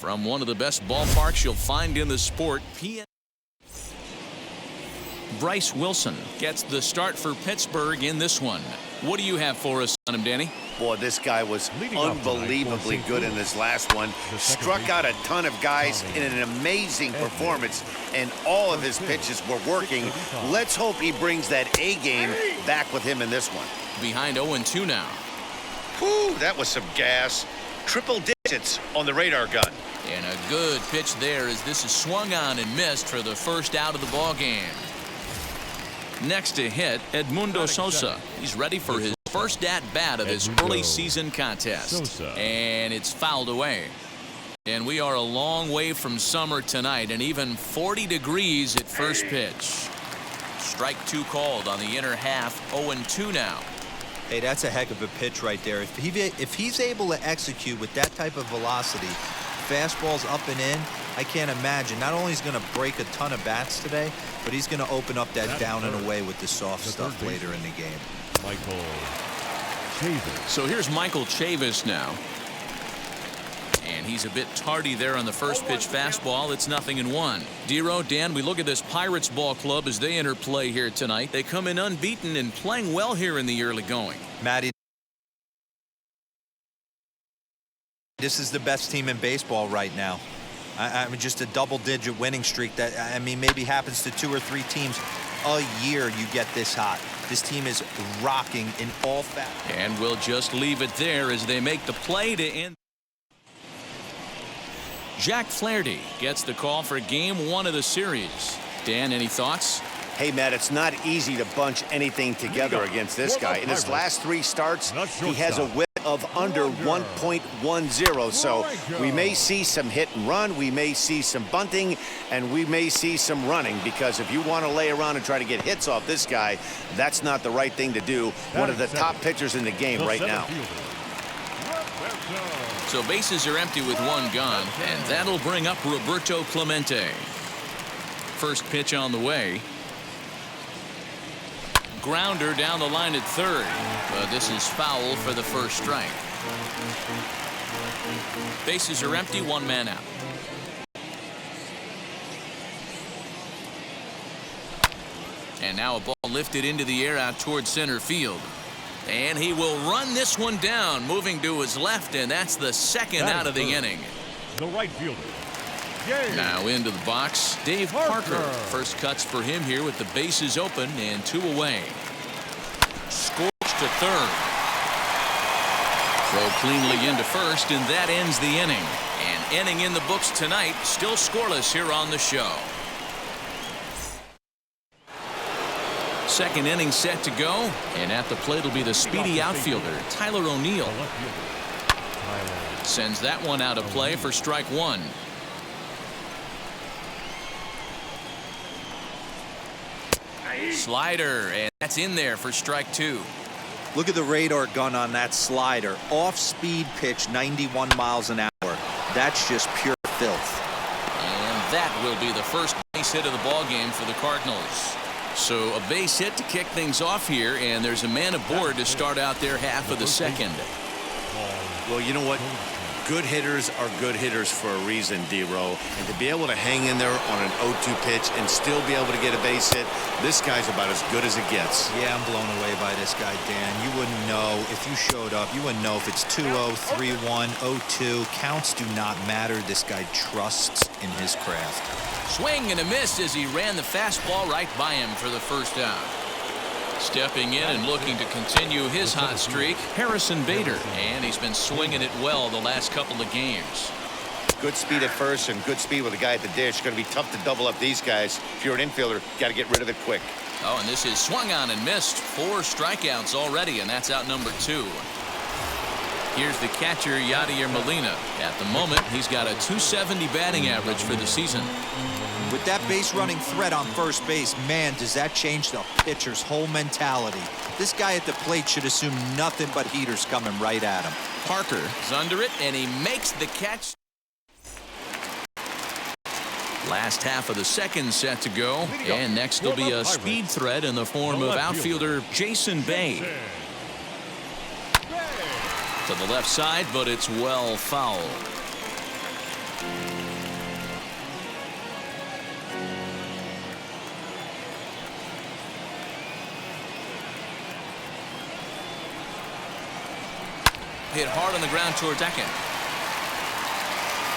From one of the best ballparks you'll find in the sport, Bryce Wilson gets the start for Pittsburgh in this one. What do you have for us on him, Danny? Boy, this guy was unbelievably good in this last one. Struck out a ton of guys in an amazing performance, and all of his pitches were working. Let's hope he brings that A game back with him in this one. Behind 0-2 now. Whew, that was some gas. Triple digits on the radar gun. And a good pitch there as this is swung on and missed for the first out of the ball game. Next to hit, Edmundo Sosa. He's ready for his first at-bat of his early season contest. And it's fouled away. And we are a long way from summer tonight, and even 40 degrees at first pitch. Strike 2 called on the inner half. 0-2 now. Hey, that's a heck of a pitch right there. If he's able to execute with that type of velocity, fastballs up and in, I can't imagine. Not only is he going to break a ton of bats today, but he's going to open up that down and away with the soft stuff later in the game. Michael Chavis. So here's Michael Chavis now. And he's a bit tardy there on the first pitch fastball. It's 0-1. Dero, Dan, we look at this Pirates ball club as they enter play here tonight. They come in unbeaten and playing well here in the early going. Matty, this is the best team in baseball right now. I mean, just a double-digit winning streak that, I mean, maybe happens to 2 or 3 teams a year. You get this hot. This team is rocking in all facets. And we'll just leave it there as they make the play to end. Jack Flaherty gets the call for game 1 of the series. Dan, any thoughts? Hey, Matt, it's not easy to bunch anything together against this guy. In his last 3 starts, he has a whip of under 1.10. So we may see some hit and run, we may see some bunting, and we may see some running, because if you want to lay around and try to get hits off this guy, that's not the right thing to do. One of the top pitchers in the game right now. So bases are empty with 1 gone, and that'll bring up Roberto Clemente. First pitch on the way. Grounder down the line at third, but this is foul for the first strike. Bases are empty, 1 man out. And now a ball lifted into the air out towards center field. And he will run this one down, moving to his left, and that's the second out of the inning. The right fielder. Now into the box, Dave Parker. First cuts for him here with the bases open and 2 away. Scorched to third. Throw cleanly into first, and that ends the inning. An inning in the books tonight, still scoreless here on the show. Second inning set to go, and at the plate will be the speedy outfielder, Tyler O'Neill. Sends that one out of play for strike 1. Slider, and that's in there for strike 2. Look at the radar gun on that slider. Off-speed pitch, 91 miles an hour. That's just pure filth. And that will be the first base hit of the ball game for the Cardinals. So a base hit to kick things off here, and there's a man aboard to start out their half of the second. Well, you know what? Good hitters are good hitters for a reason, D-Row. And to be able to hang in there on an 0-2 pitch and still be able to get a base hit, this guy's about as good as it gets. Yeah, I'm blown away by this guy, Dan. You wouldn't know if you showed up. You wouldn't know if it's 2-0, 3-1, 0-2. Counts do not matter. This guy trusts in his craft. Swing and a miss as he ran the fastball right by him for the first out. Stepping in and looking to continue his hot streak, Harrison Bader, and he's been swinging it well the last couple of games. Good speed at first and good speed with a guy at the dish. Going to be tough to double up these guys. If you're an infielder, got to get rid of it quick. Oh, and this is swung on and missed. 4 strikeouts already, and that's out number 2. Here's the catcher, Yadier Molina. At the moment, he's got a .270 batting average for the season. With that base running threat on first base, man, does that change the pitcher's whole mentality. This guy at the plate should assume nothing but heaters coming right at him. Parker is under it, and he makes the catch. Last half of the second set to go, and next will be a speed threat in the form of outfielder Jason Bay. To the left side, but it's well foul. hit hard on the ground toward second.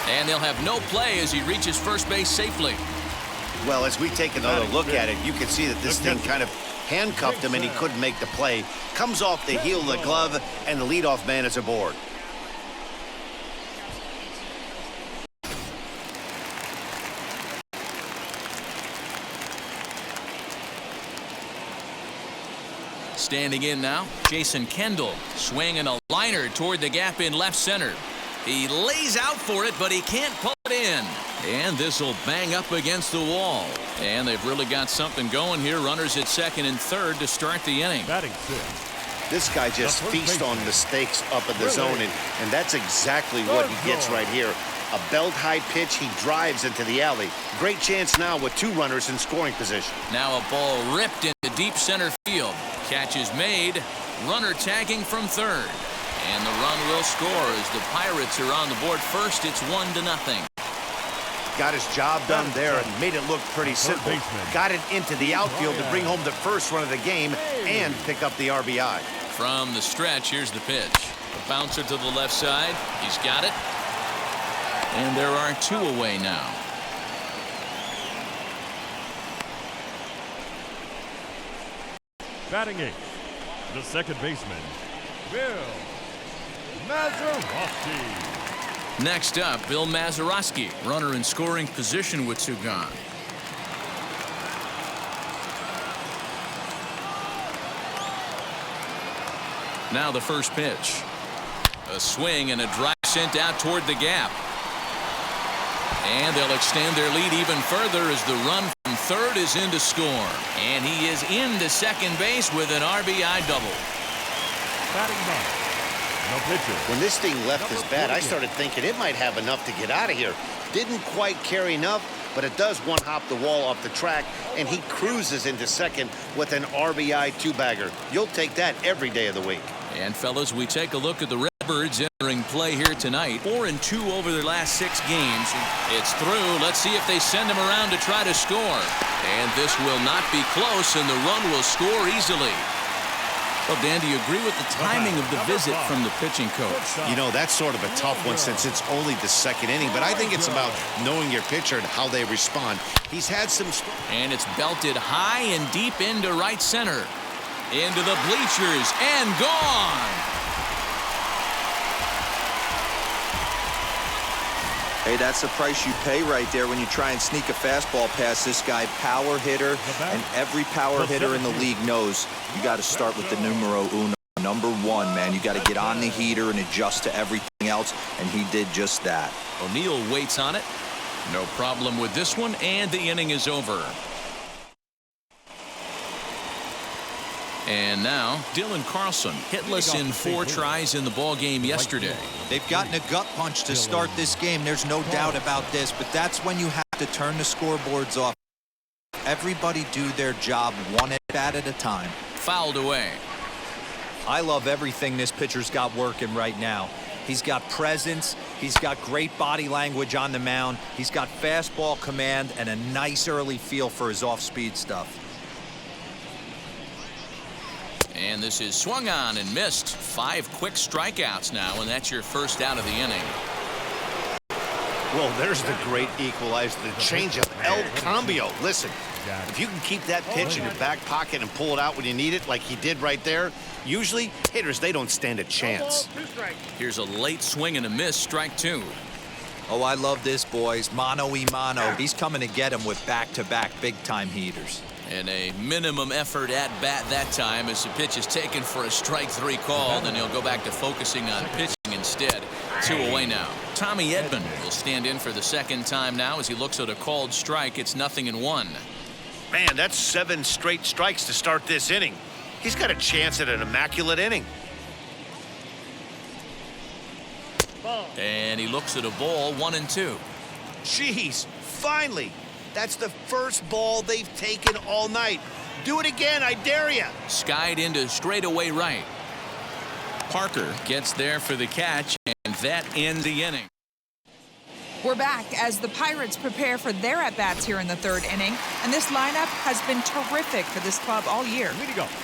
And they'll have no play as he reaches first base safely. Well, as we take another look at it, you can see that this thing kind of handcuffed him and he couldn't make the play. Comes off the heel of the glove, and the leadoff man is aboard. Standing in now, Jason Kendall swinging a liner toward the gap in left center. He lays out for it, but he can't pull it in. And this will bang up against the wall. And they've really got something going here. Runners at second and third to start the inning. Batting fifth. This guy just feasts on mistakes up in the zone, and that's exactly what he gets right here. A belt-high pitch, he drives into the alley. Great chance now with two runners in scoring position. Now a ball ripped into deep center field. Catch is made. Runner tagging from third. And the run will score as the Pirates are on the board first. It's 1-0. Got his job done there and made it look pretty simple. Got it into the outfield to bring home the first run of the game and pick up the RBI. From the stretch, here's the pitch. A bouncer to the left side. He's got it. And there are two away now. Batting eighth, the second baseman, Bill Mazeroski. Next up, Bill Mazeroski, runner in scoring position with two gone. Now the first pitch. A swing and a drive sent out toward the gap. And they'll extend their lead even further as the run from third is in to score. And he is into second base with an RBI double. Batting ninth, no pitcher. When this thing left his bat, I started thinking it might have enough to get out of here. Didn't quite carry enough, but it does one-hop the wall off the track, and he cruises into second with an RBI two-bagger. You'll take that every day of the week. And, fellas, we take a look at the Redbirds entering play here tonight. 4-2 over their last 6 games. It's through. Let's see if they send him around to try to score. And this will not be close, and the run will score easily. Well, Dan, do you agree with the timing of the visit from the pitching coach? You know, that's sort of a tough one since it's only the second inning, but I think it's about knowing your pitcher and how they respond. He's had some... And it's belted high and deep into right center. Into the bleachers and gone. Hey, that's the price you pay right there when you try and sneak a fastball past this guy. Power hitter, and every power hitter in the league knows you got to start with the numero uno. Number one, man. You got to get on the heater and adjust to everything else, and he did just that. O'Neill waits on it. No problem with this one, and the inning is over. And now, Dylan Carlson, hitless in 4 tries in the ball game yesterday. They've gotten a gut punch to start this game. There's no doubt about this, but that's when you have to turn the scoreboards off. Everybody do their job one at bat at a time. Fouled away. I love everything this pitcher's got working right now. He's got presence. He's got great body language on the mound. He's got fastball command and a nice early feel for his off-speed stuff. And this is swung on and missed. 5 quick strikeouts now, and that's your first out of the inning. Well, there's the great equalizer, the changeup, El Cambio. Listen, if you can keep that pitch in your back pocket and pull it out when you need it like he did right there, usually hitters, they don't stand a chance. Here's a late swing and a miss, strike 2. Oh, I love this, boys. Mano-y-mano. He's coming to get him with back-to-back big-time heaters. And a minimum effort at bat that time as the pitch is taken for a strike 3 call. Then he'll go back to focusing on pitching instead. 2 away now. Tommy Edman will stand in for the second time now as he looks at a called strike. It's 0-1. Man, that's 7 straight strikes to start this inning. He's got a chance at an immaculate inning. And he looks at a ball, 1-2. Jeez, finally. That's the first ball they've taken all night. Do it again, I dare you. Skied into straightaway right. Parker gets there for the catch, and that ends the inning. We're back as the Pirates prepare for their at-bats here in the 3rd inning, and this lineup has been terrific for this club all year.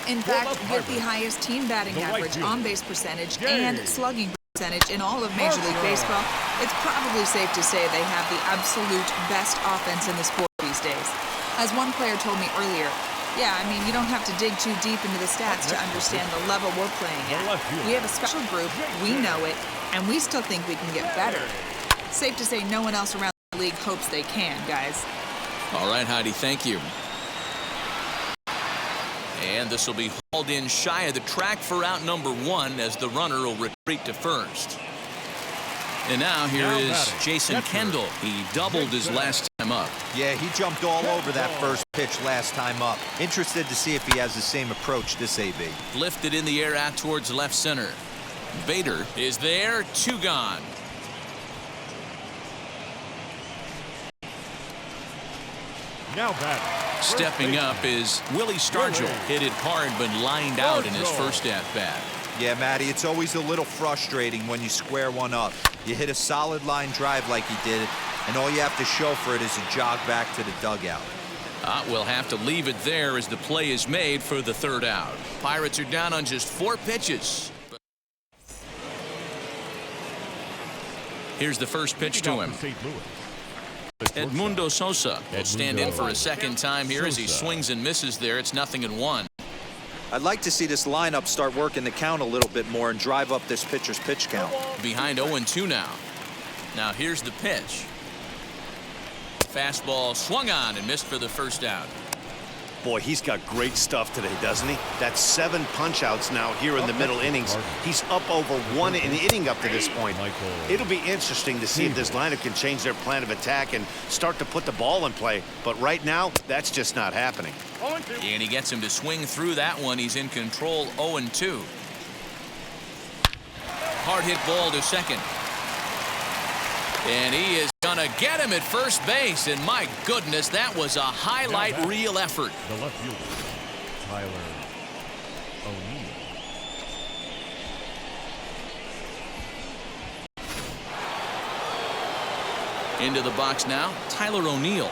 In fact, with the highest team batting average, on-base percentage, and slugging percentage in all of Major League Baseball, it's probably safe to say they have the absolute best offense in the sport these days. As one player told me earlier, yeah, I mean, you don't have to dig too deep into the stats to understand the level we're playing at. We have a special group, we know it, and we still think we can get better. Safe to say no one else around the league hopes they can, guys. All right, Heidi, thank you. And this will be hauled in shy of the track for out number 1 as the runner will retreat to first. And now here is Jason Kendall. He doubled his last time up. Yeah, he jumped all over that first pitch last time up. Interested to see if he has the same approach this AB. Lifted in the air out towards left center. Bader is there, 2 gone. Now batting. Stepping up is Willie Stargell. Hit it hard but lined out in his first at-bat. Yeah, Matty, it's always a little frustrating when you square one up. You hit a solid line drive like he did, and all you have to show for it is a jog back to the dugout. We'll have to leave it there as the play is made for the 3rd out. Pirates are down on just 4 pitches. Here's the first pitch to him. Edmundo Sosa will stand in for a second time here as he swings and misses there. It's 0-1. I'd like to see this lineup start working the count a little bit more and drive up this pitcher's pitch count. Behind 0-2 now. Now here's the pitch. Fastball swung on and missed for the first out. Boy, he's got great stuff today, doesn't he? That's 7 punch-outs now here in the middle innings. He's up over 1 an inning up to this point. It'll be interesting to see if this lineup can change their plan of attack and start to put the ball in play. But right now, that's just not happening. And he gets him to swing through that one. He's in control, 0-2. Hard hit ball to second. And he is going to get him at first base. And my goodness, that was a highlight reel effort. The left fielder, Tyler O'Neill. Into the box now, Tyler O'Neill.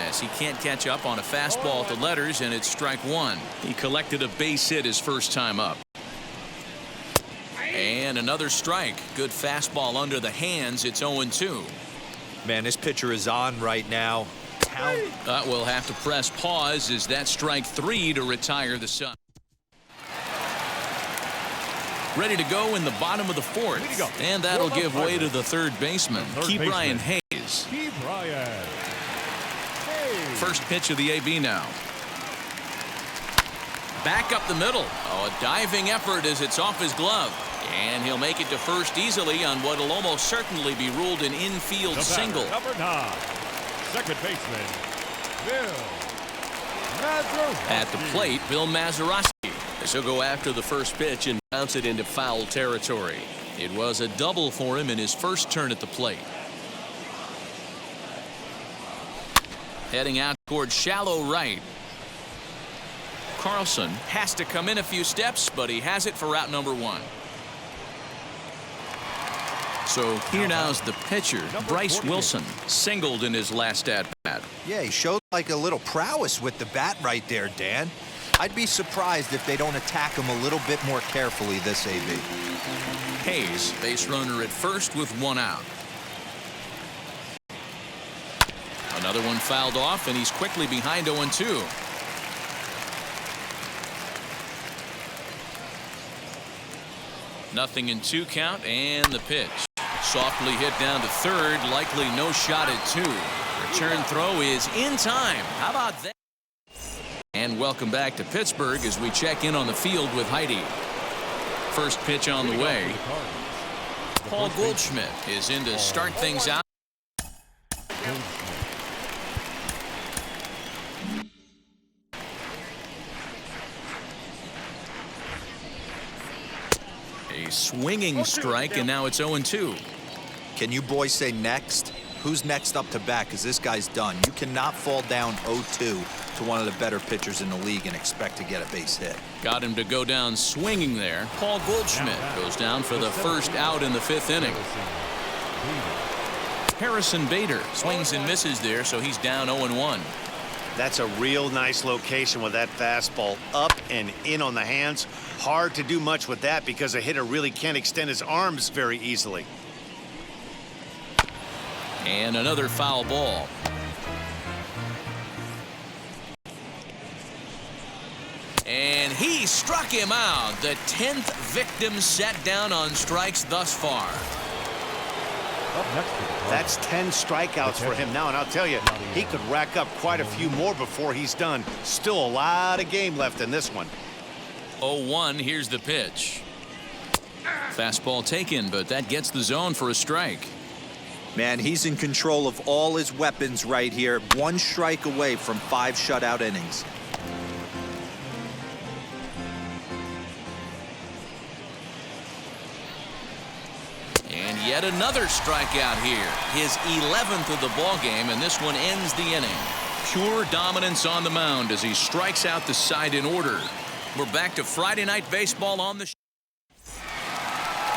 As he can't catch up on a fastball at the letters, and it's strike 1. He collected a base hit his first time up. And another strike. Good fastball under the hands. It's 0-2. Man, this pitcher is on right now. We'll have to press pause as that strike 3 to retire the Sun. Ready to go in the bottom of the 4th. And that'll give way to the 3rd baseman, Ke'Bryan Hayes. First pitch of the AB now. Back up the middle. Oh, a diving effort as it's off his glove. And he'll make it to first easily on what will almost certainly be ruled an infield single. Number 9, second baseman, Bill Mazeroski. At the plate, Bill Mazeroski. He'll go after the first pitch and bounce it into foul territory. It was a double for him in his first turn at the plate. Heading out towards shallow right. Carlson has to come in a few steps, but he has it for out number 1. So here now's the pitcher, Bryce Wilson, singled in his last at-bat. Yeah, he showed like a little prowess with the bat right there, Dan. I'd be surprised if they don't attack him a little bit more carefully this AB. Hayes, base runner at first with 1 out. Another one fouled off, and he's quickly behind 0-2. Nothing in 2 count, and the pitch. Softly hit down to 3rd, likely no shot at 2. Return throw is in time. How about that? And welcome back to Pittsburgh as we check in on the field with Heidi. First pitch on the way. Paul Goldschmidt is in to start things out. A swinging strike, and now it's 0-2. Can you boys say next? Who's next up to bat? Because this guy's done. You cannot fall down 0-2 to one of the better pitchers in the league and expect to get a base hit. Got him to go down swinging there. Paul Goldschmidt goes down for the first out in the 5th inning. Harrison Bader swings and misses there, so he's down 0-1. That's a real nice location with that fastball up and in on the hands. Hard to do much with that because a hitter really can't extend his arms very easily. And another foul ball. And he struck him out. The 10th victim set down on strikes thus far. That's 10 strikeouts for him now, and I'll tell you, he could rack up quite a few more before he's done. Still a lot of game left in this one. 0-1, here's the pitch. Fastball taken, but that gets the zone for a strike. Man, he's in control of all his weapons right here. 1 strike away from 5 shutout innings. And yet another strikeout here. His 11th of the ball game, and this one ends the inning. Pure dominance on the mound as he strikes out the side in order. We're back to Friday Night Baseball on the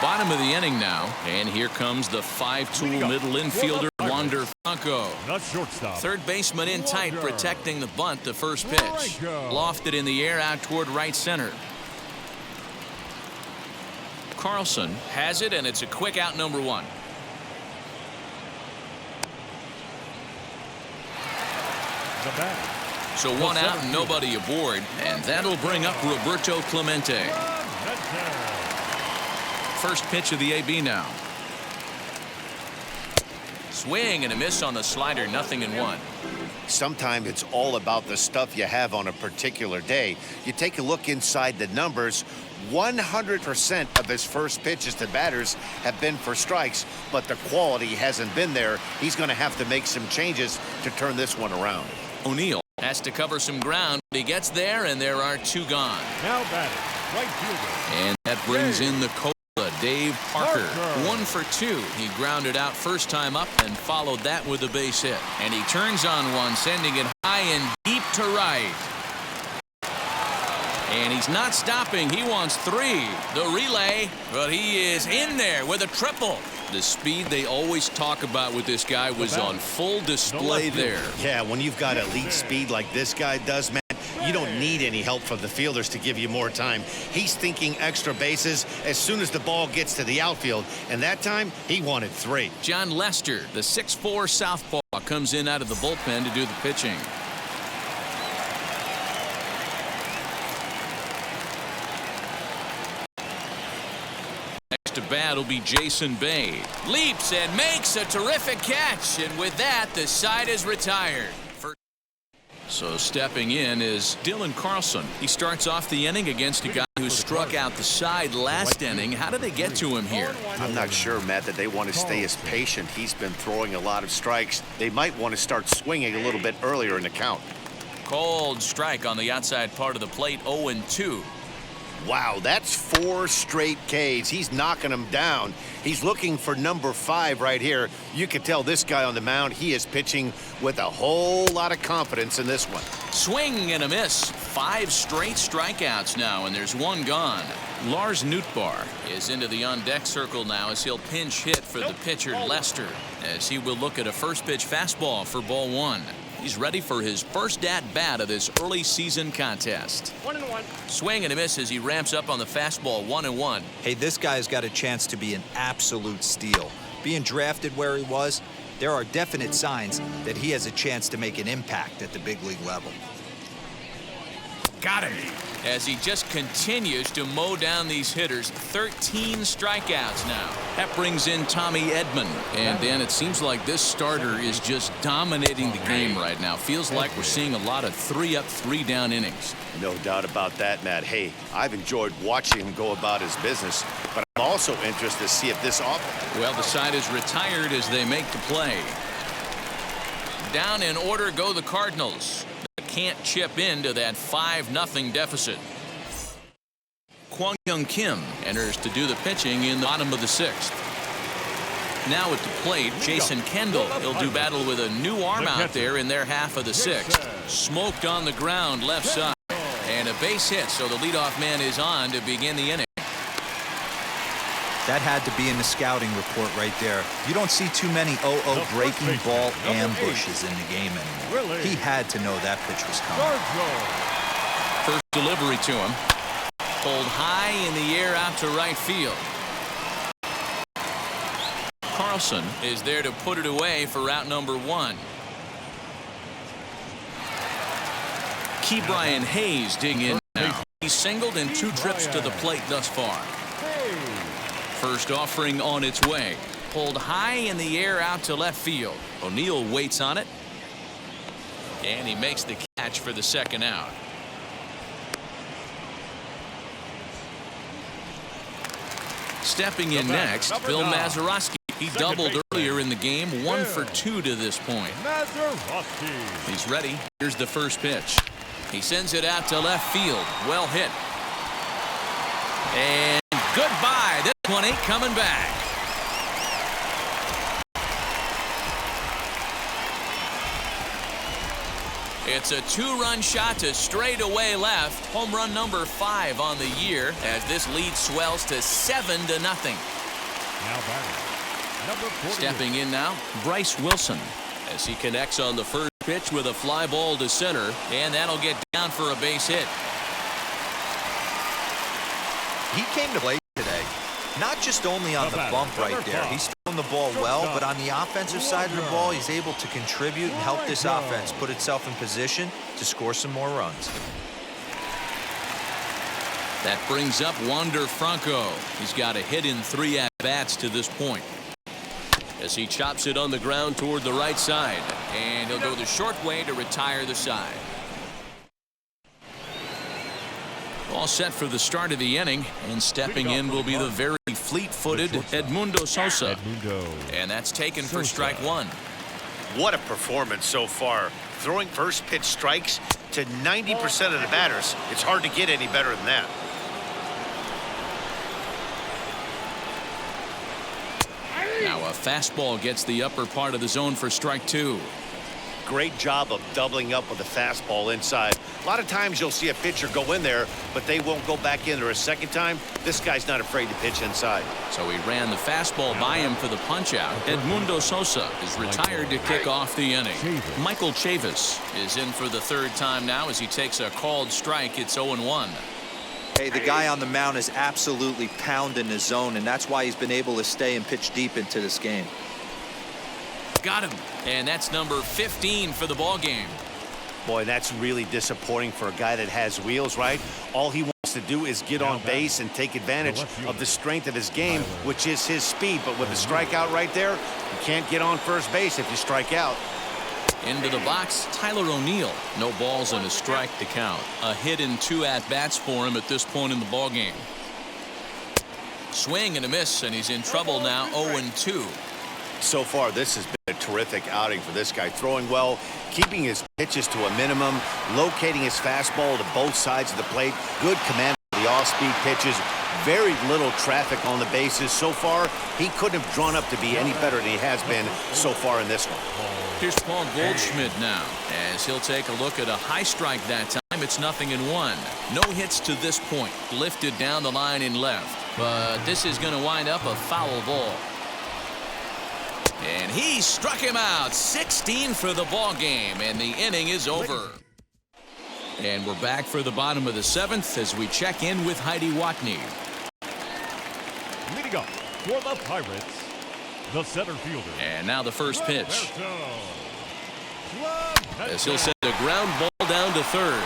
bottom of the inning now, and here comes the 5-tool middle infielder Wander Franco. Third baseman in tight, protecting the bunt. The first pitch lofted in the air out toward right center. Carlson has it, and it's a quick out, number 1. So 1 out and nobody aboard, and that'll bring up Roberto Clemente. First pitch of the AB now. Swing and a miss on the slider, 0-1. Sometimes it's all about the stuff you have on a particular day. You take a look inside the numbers. 100% of his first pitches to batters have been for strikes, but the quality hasn't been there. He's going to have to make some changes to turn this one around. O'Neill has to cover some ground. He gets there, and there are 2 gone. Now batting, right fielder. And that brings in the Cola, Dave Parker. 1 for 2. He grounded out first time up and followed that with a base hit. And he turns on one, sending it high and deep to right. And he's not stopping. He wants 3. The relay, but he is in there with a triple. The speed they always talk about with this guy was on full display there. Yeah, when you've got elite speed like this guy does, man, you don't need any help from the fielders to give you more time. He's thinking extra bases as soon as the ball gets to the outfield, and that time he wanted 3. John Lester, the 6'4" southpaw, comes in out of the bullpen to do the pitching. To bat will be Jason Bay. Leaps and makes a terrific catch, and with that the side is retired. So stepping in is Dylan Carlson. He starts off the inning against a guy who struck out the side last inning. How did they get to him here? I'm not sure, Matt, that they want to stay as patient. He's been throwing a lot of strikes. They might want to start swinging a little bit earlier in the count. Cold strike on the outside part of the plate, 0-2. Wow, that's 4 straight Ks. He's knocking them down. He's looking for number 5 right here. You can tell this guy on the mound, he is pitching with a whole lot of confidence in this one. Swing and a miss. 5 straight strikeouts now, and there's 1 gone. Lars Nootbaar is into the on-deck circle now as he'll pinch hit for the pitcher Lester, as he will look at a first pitch fastball for ball 1. He's ready for his first at-bat of this early season contest. 1-1. Swing and a miss as he ramps up on the fastball, 1-1. Hey, this guy's got a chance to be an absolute steal. Being drafted where he was, there are definite signs that he has a chance to make an impact at the big league level. Got him. As he just continues to mow down these hitters. 13 strikeouts now. That brings in Tommy Edman. And Dan, it seems like this starter is just dominating the game right now. Feels like we're seeing a lot of 3-up, 3-down innings. No doubt about that, Matt. Hey, I've enjoyed watching him go about his business, but I'm also interested to see if this offense. Well, the side is retired as they make the play. Down in order go the Cardinals. Can't chip into that 5-0 deficit. Kwang Young Kim enters to do the pitching in the bottom of the 6th. Now at the plate, Jason Kendall. He'll do battle with a new arm out there in their half of the 6th. Smoked on the ground left side. And a base hit, so the leadoff man is on to begin the inning. That had to be in the scouting report right there. You don't see too many 0-0 breaking ball ambushes in the game anymore. He had to know that pitch was coming. First delivery to him. Pulled high in the air out to right field. Carlson is there to put it away for route number 1. Brian Hayes digging in now. He's singled in 2 trips to the plate thus far. First offering on its way. Pulled high in the air out to left field. O'Neill waits on it. And he makes the catch for the second out. Stepping in next, Bill Mazeroski. He doubled earlier in the game, 1 for 2 to this point. He's ready. Here's the first pitch. He sends it out to left field. Well hit. And goodbye. This one ain't coming back. It's a 2-run shot to straightaway left. Home run number 5 on the year as this lead swells to 7-0. Now batting, number 48. Stepping in now, Bryce Wilson as he connects on the first pitch with a fly ball to center, and that'll get down for a base hit. He came to play today, not just only on the bump right there. He's throwing the ball well, but on the offensive side of the ball, he's able to contribute and help this offense put itself in position to score some more runs. That brings up Wander Franco. He's got a hit in 3 at-bats to this point. As he chops it on the ground toward the right side, and he'll go the short way to retire the side. All set for the start of the inning, and stepping in will be the very fleet-footed Edmundo Sosa. And that's taken for strike 1. What a performance so far. Throwing first pitch strikes to 90% of the batters. It's hard to get any better than that. Now a fastball gets the upper part of the zone for strike 2. Great job of doubling up with a fastball inside. A lot of times you'll see a pitcher go in there, but they won't go back in there a second time. This guy's not afraid to pitch inside. So he ran the fastball by him for the punch-out. Edmundo Sosa is retired to kick off the inning. Michael Chavis is in for the 3rd time now as he takes a called strike. It's 0-1. Hey, the guy on the mound is absolutely pounding the zone, and that's why he's been able to stay and pitch deep into this game. Got him, and that's number 15 for the ball game. Boy, that's really disappointing for a guy that has wheels, right? All he wants to do is get on base and take advantage of the strength of his game, which is his speed. But with a strikeout right there, you can't get on first base if you strike out. Into the box, Tyler O'Neill. No balls and a strike to count. A hit in 2 at-bats for him at this point in the ball game. Swing and a miss, and he's in trouble now, 0-2. So far, this has been a terrific outing for this guy. Throwing well, keeping his pitches to a minimum, locating his fastball to both sides of the plate. Good command of the off-speed pitches. Very little traffic on the bases. So far, he couldn't have drawn up to be any better than he has been so far in this one. Here's Paul Goldschmidt now, as he'll take a look at a high strike that time. It's 0-1. No hits to this point. Lifted down the line in left. But this is going to wind up a foul ball. And he struck him out. 16 for the ball game, and the inning is over. And we're back for the bottom of the 7th as we check in with Heidi Watney. Leading up for the Pirates, the center fielder. And now the first pitch. As he'll send a ground ball down to 3rd.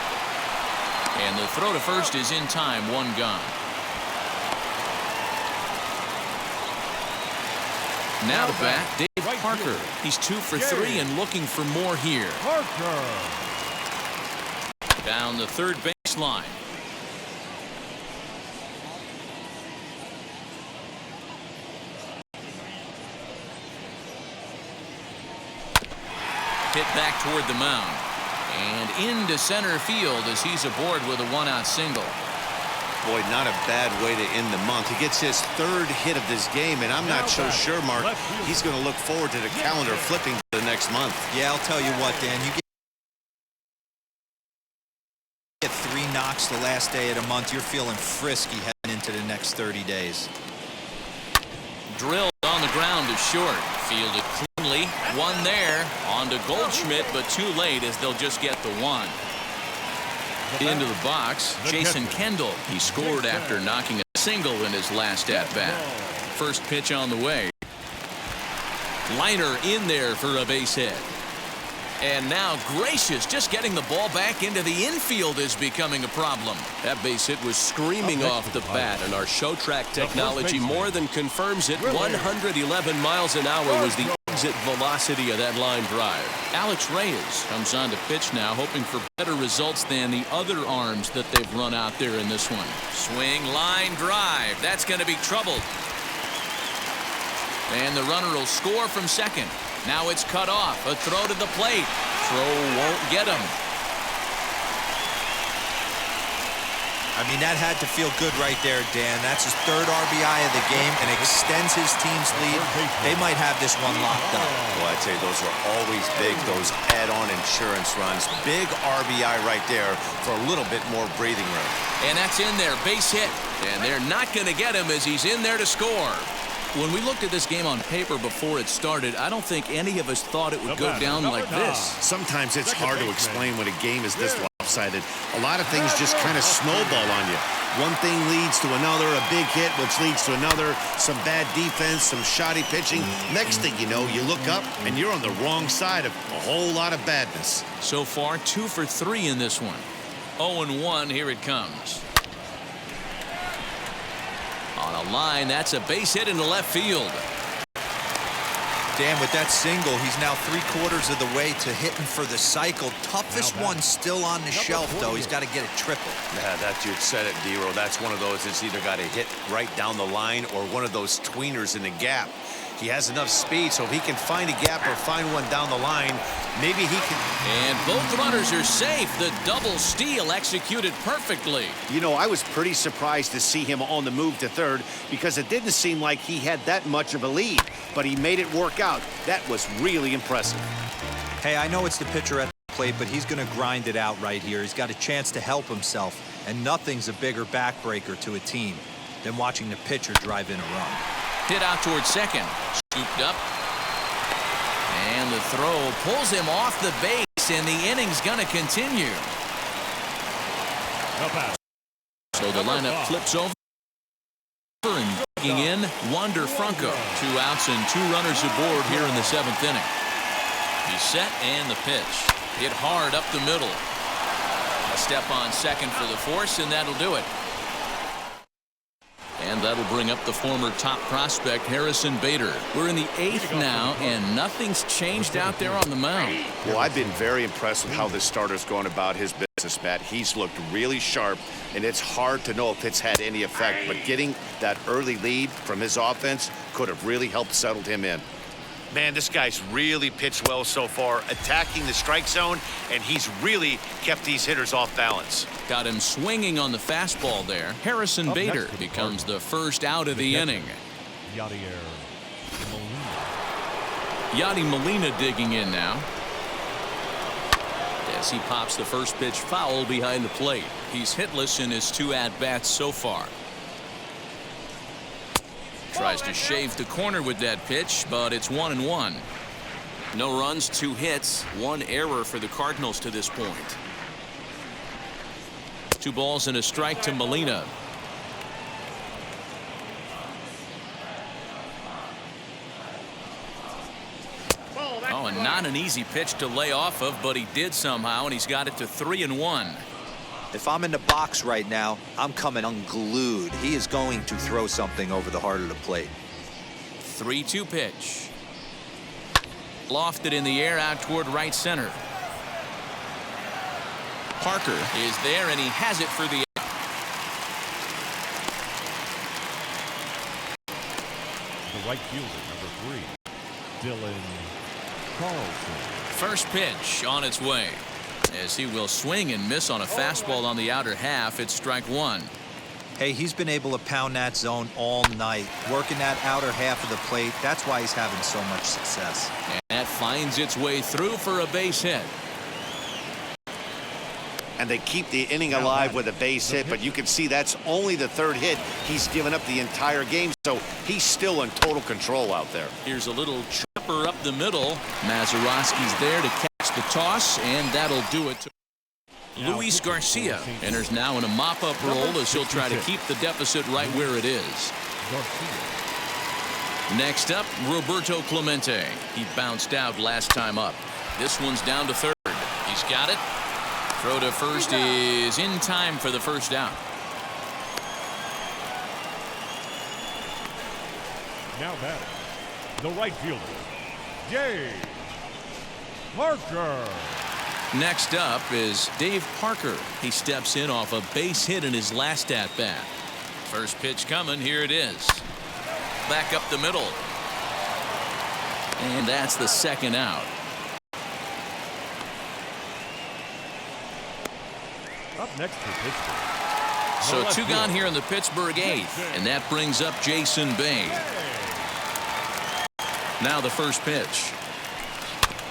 And the throw to first is in time, 1 gone. Now to bat, Dave Parker. He's 2 for 3 and looking for more here. Down the 3rd baseline. Hit back toward the mound. And into center field as he's aboard with a 1-out single. Boy, not a bad way to end the month. He gets his 3rd hit of this game, and I'm not so sure, Mark, he's going to look forward to the calendar flipping the next month. Yeah, I'll tell you what, Dan. You get 3 knocks the last day of the month, you're feeling frisky heading into the next 30 days. Drilled on the ground to short. Fielded cleanly. One there. On to Goldschmidt, but too late as they'll just get the one. Into the box, Jason Kendall. He scored after knocking a single in his last at-bat. First pitch on the way. Liner in there for a base hit. And now Gracious just getting the ball back into the infield is becoming a problem. That base hit was screaming off the bat, and our show track technology more than confirms it. 111 miles an hour was the exit velocity of that line drive. Alex Reyes comes on to pitch now, hoping for better results than the other arms that they've run out there in this one. Swing, line drive. That's going to be trouble. And the runner will score from second. Now it's cut off. A throw to the plate. Throw won't get him. I mean, that had to feel good right there, Dan. That's his third RBI of the game and extends his team's lead. They might have this one locked up. Well, I'd say those are always big, those add-on insurance runs. Big RBI right there for a little bit more breathing room. And that's in there. Base hit. And they're not going to get him as he's in there to score. When we looked at this game on paper before it started, I don't think any of us thought it would go down like this. Sometimes it's hard to explain when a game is this lopsided. A lot of things just kind of snowball on you. One thing leads to another, a big hit, which leads to another, some bad defense, some shoddy pitching. Next thing you know, you look up and you're on the wrong side of a whole lot of badness. So far, 2 for 3 in this one. 0-1, here it comes. On a line, that's a base hit into left field. Dan, with that single, he's now 3/4 of the way to hitting for the cycle. Toughest one still on the shelf, though. He's got to get it triple. Yeah, that you said it, D-Row. That's one of those that's either got to hit right down the line or one of those tweeners in the gap. He has enough speed, so if he can find a gap or find one down the line, maybe he can. And both runners are safe. The double steal executed perfectly. You know, I was pretty surprised to see him on the move to third because it didn't seem like he had that much of a lead, but he made it work out. That was really impressive. Hey, I know it's the pitcher at the plate, but he's going to grind it out right here. He's got a chance to help himself, and nothing's a bigger backbreaker to a team than watching the pitcher drive in a run. Hit out towards second. Scooped up. And the throw pulls him off the base, and the inning's going to continue. So the lineup flips over and digging in, Wander Franco. 2 outs and 2 runners aboard here in the 7th inning. He's set and the pitch. Hit hard up the middle. A step on second for the force, and that'll do it. And that'll bring up the former top prospect, Harrison Bader. We're in the 8th now, and nothing's changed out there on the mound. Well, I've been very impressed with how this starter's going about his business, Matt. He's looked really sharp, and it's hard to know if it's had any effect, but getting that early lead from his offense could have really helped settle him in. Man, this guy's really pitched well so far, attacking the strike zone, and he's really kept these hitters off balance. Got him swinging on the fastball there. Harrison Bader becomes the first out of the inning. Yadi Molina digging in now. As he pops the first pitch foul behind the plate. He's hitless in his 2 at-bats so far. Tries to shave the corner with that pitch, but it's 1-1. No runs, 2 hits, 1 error for the Cardinals to this point. 2 balls and a strike to Molina. Oh, and not an easy pitch to lay off of, but he did somehow, and he's got it to 3-1. If I'm in the box right now, I'm coming unglued. He is going to throw something over the heart of the plate. 3-2 pitch. Lofted in the air out toward right center. Parker is there, and he has it for the out. The right fielder, number 3, Dylan Carlson. First pitch on its way. As he will swing and miss on a fastball on the outer half, it's strike 1. Hey, he's been able to pound that zone all night, working that outer half of the plate. That's why he's having so much success. And that finds its way through for a base hit. and they keep the inning alive with a base hit, but you can see that's only the third hit he's given up the entire game, so he's still in total control out there. Here's a little chopper up the middle. Mazeroski's there to catch the toss, and that'll do it. Luis Garcia enters now in a mop-up role as he'll try to keep the deficit right where it is. Next up, Roberto Clemente. He bounced out last time up. This one's down to third. He's got it. Throw to first is in time for the first out. Now batting, the right fielder, Dave Parker. Next up is Dave Parker. He steps in off a base hit in his last at-bat. First pitch coming. Here it is. Back up the middle. And that's the second out. Up next for Pittsburgh. So two gone here in the Pittsburgh eighth, and that brings up Jason Bay. Now the first pitch.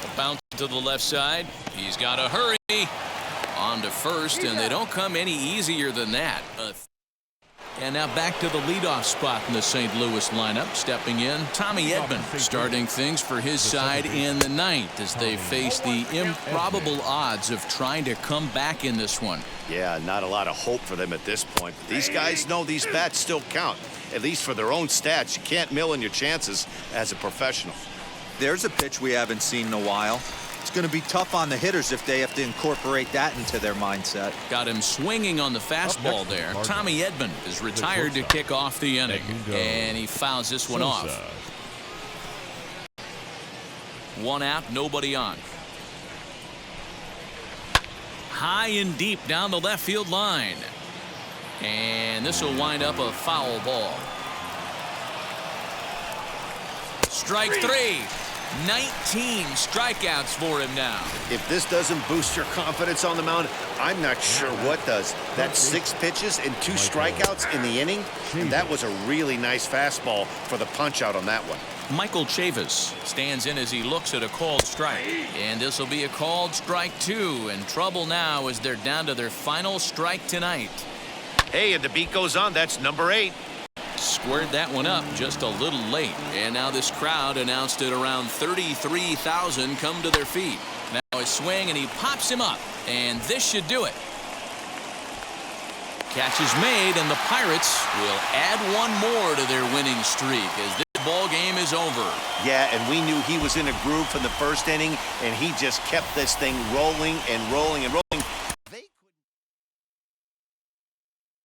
A bounce to the left side. He's got to hurry. On to first, and they don't come any easier than that. And now back to the leadoff spot in the St. Louis lineup. Stepping in, Tommy Edman, starting things for his side in the ninth as they face the improbable odds of trying to come back in this one. Yeah, not a lot of hope for them at this point. But these guys know these bats still count, at least for their own stats. You can't mill in your chances as a professional. There's a pitch we haven't seen in a while. It's going to be tough on the hitters if they have to incorporate that into their mindset. Got him swinging on the fastball there. Tommy Edman is retired to kick off the inning, and he fouls this one off. One out, nobody on. High and deep down the left field line. And this will wind up a foul ball. Strike three. 19 strikeouts for him now. If this doesn't boost your confidence on the mound, I'm not sure what does. That's 6 pitches and 2 strikeouts in the inning, and that was a really nice fastball for the punch out on that one. Michael Chavis stands in as he looks at a called strike, and this will be a called strike 2. In trouble now as they're down to their final strike tonight. Hey, and the beat goes on. That's number 8. Squared that one up just a little late. And now this crowd announced it around 33,000 come to their feet. Now a swing, and he pops him up. And this should do it. Catch is made, and the Pirates will add one more to their winning streak as this ball game is over. Yeah, and we knew he was in a groove from the first inning, and he just kept this thing rolling and rolling and rolling.